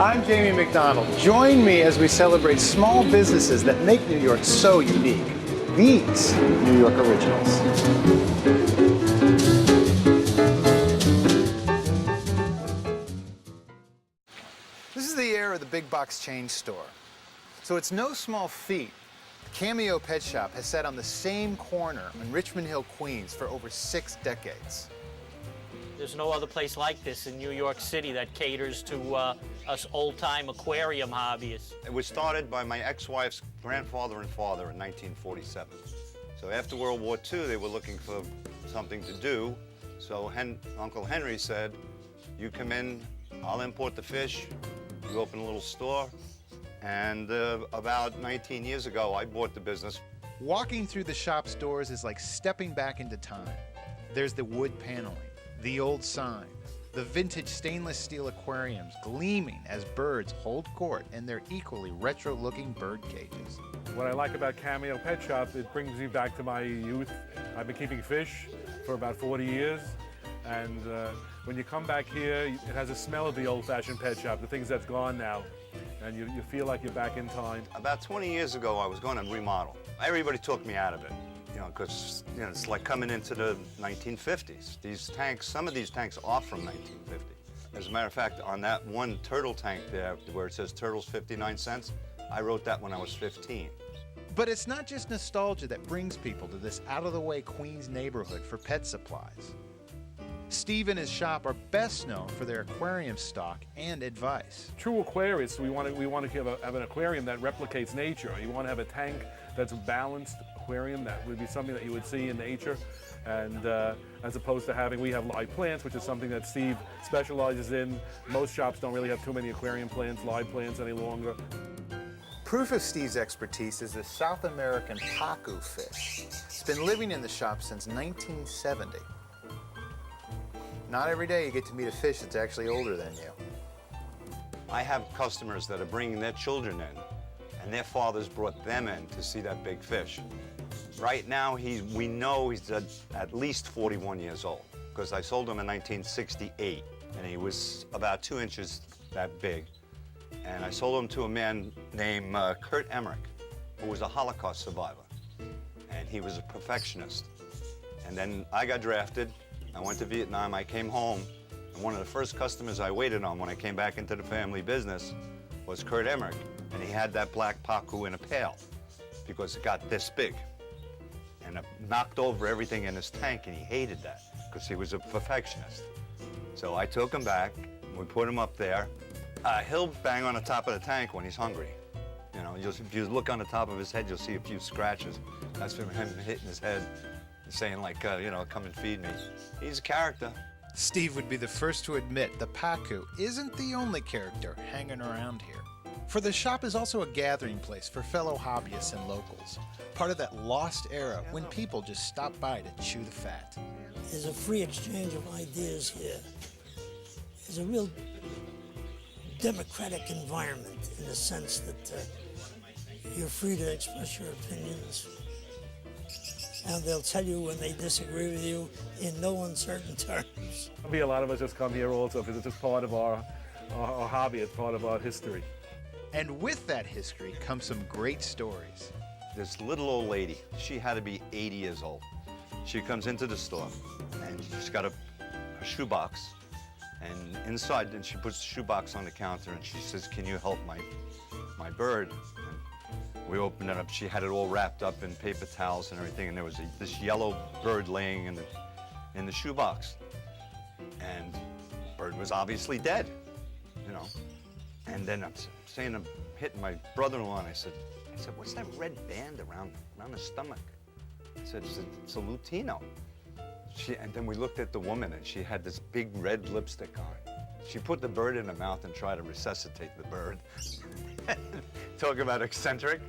I'm Jamie McDonald. Join me as we celebrate small businesses that make New York so unique. These New York Originals. This is the era of the big box chain store. So it's no small feat. Cameo Pet Shop has sat on the same corner in Richmond Hill, Queens for over 6 decades. There's no other place like this in New York City that caters to us old-time aquarium hobbyists. It was started by my ex-wife's grandfather and father in 1947. So after World War II, they were looking for something to do. So Uncle Henry said, you come in, I'll import the fish, you open a little store. And about 19 years ago, I bought the business. Walking through the shop's doors is like stepping back into time. There's the wood paneling, the old sign, the vintage stainless steel aquariums gleaming as birds hold court in their equally retro-looking bird cages. What I like about Cameo Pet Shop, it brings me back to my youth. I've been keeping fish for about 40 years, and when you come back here, it has a smell of the old-fashioned pet shop, the things that's gone now, and you feel like you're back in time. About 20 years ago, I was going to remodel. Everybody took me out of it. Because it's like coming into the 1950s. These tanks, some of these tanks are from 1950. As a matter of fact, on that one turtle tank there, where it says turtles 59 cents, I wrote that when I was 15. But it's not just nostalgia that brings people to this out-of-the-way Queens neighborhood for pet supplies. Steve and his shop are best known for their aquarium stock and advice. True aquarists, we want to have an aquarium that replicates nature. You want to have a tank that's a balanced aquarium that would be something that you would see in nature, and as opposed to we have live plants, which is something that Steve specializes in. Most shops don't really have too many aquarium plants, live plants any longer. Proof of Steve's expertise is the South American pacu fish. It's been living in the shop since 1970. Not every day you get to meet a fish that's actually older than you. I have customers that are bringing their children in, and their fathers brought them in to see that big fish. Right now, we know he's at least 41 years old, because I sold him in 1968, and he was about 2 inches that big. And I sold him to a man named Kurt Emmerich, who was a Holocaust survivor, and he was a perfectionist. And then I got drafted. I went to Vietnam, I came home, and one of the first customers I waited on when I came back into the family business was Kurt Emmerich, and he had that black pacu in a pail because it got this big. And it knocked over everything in his tank, and he hated that because he was a perfectionist. So I took him back, and we put him up there. He'll bang on the top of the tank when he's hungry. You know, if you look on the top of his head, you'll see a few scratches. That's from him hitting his head, saying like, come and feed me. He's a character. Steve would be the first to admit the pacu isn't the only character hanging around here. For the shop is also a gathering place for fellow hobbyists and locals, part of that lost era when people just stop by to chew the fat. There's a free exchange of ideas here. There's a real democratic environment in the sense that you're free to express your opinions. And they'll tell you when they disagree with you in no uncertain terms. A lot of us just come here also because it's just part of our hobby, it's part of our history. And with that history comes some great stories. This little old lady, she had to be 80 years old. She comes into the store, and she's got a shoebox, and inside, and she puts the shoebox on the counter, and she says, can you help my bird? And we opened it up. She had it all wrapped up in paper towels and everything, and there was this yellow bird laying in the shoebox. And the bird was obviously dead, you know. And then I'm hitting my brother-in-law, and I said, what's that red band around the stomach? I said, it's a Lutino. And then we looked at the woman, and she had this big red lipstick on. She put the bird in her mouth and tried to resuscitate the bird. Talk about eccentric.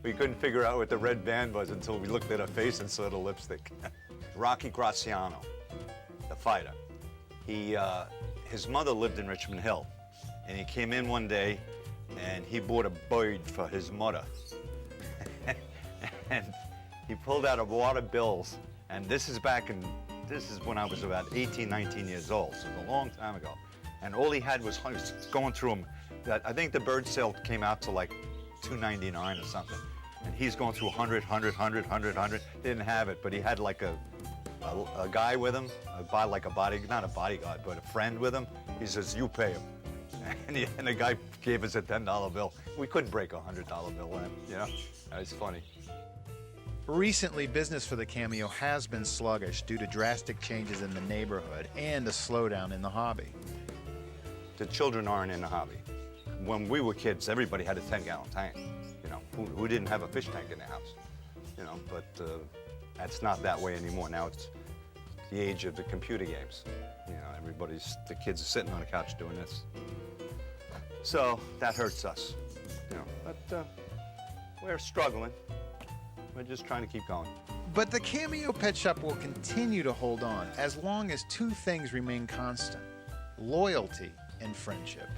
We couldn't figure out what the red band was until we looked at her face and saw the lipstick. Rocky Graziano, the fighter. His mother lived in Richmond Hill, and he came in one day, and he bought a bird for his mother. And he pulled out a wad of bills, and this is when I was about 18, 19 years old, so it was a long time ago. and all he had was going through them. I think the bird sale came out to like $2.99 or something, and he's going through 100, 100, 100, 100, 100. Didn't have it, but he had like a guy with him, like not a bodyguard, but a friend with him. He says, "You pay him," and the guy gave us a $10 bill. We couldn't break a $100 bill then, you know. It's funny. Recently, business for the Cameo has been sluggish due to drastic changes in the neighborhood and a slowdown in the hobby. The children aren't in the hobby. When we were kids, everybody had a 10-gallon tank. You know, who didn't have a fish tank in their house? You know, but that's not that way anymore. Now it's the age of the computer games. You know, the kids are sitting on the couch doing this. So that hurts us. You know, but we're struggling. We're just trying to keep going. But the Cameo Pet Shop will continue to hold on as long as two things remain constant: loyalty and friendship.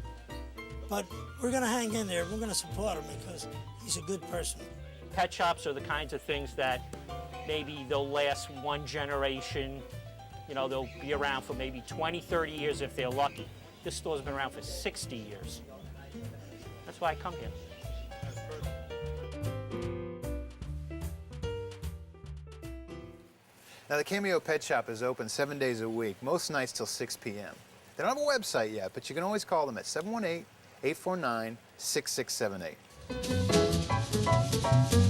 But we're going to hang in there. We're going to support him because he's a good person. Pet shops are the kinds of things that maybe they'll last one generation. You know, they'll be around for maybe 20, 30 years if they're lucky. This store's been around for 60 years. That's why I come here. Now, the Cameo Pet Shop is open 7 days a week, most nights till 6 p.m. They don't have a website yet, but you can always call them at 718-849-6678.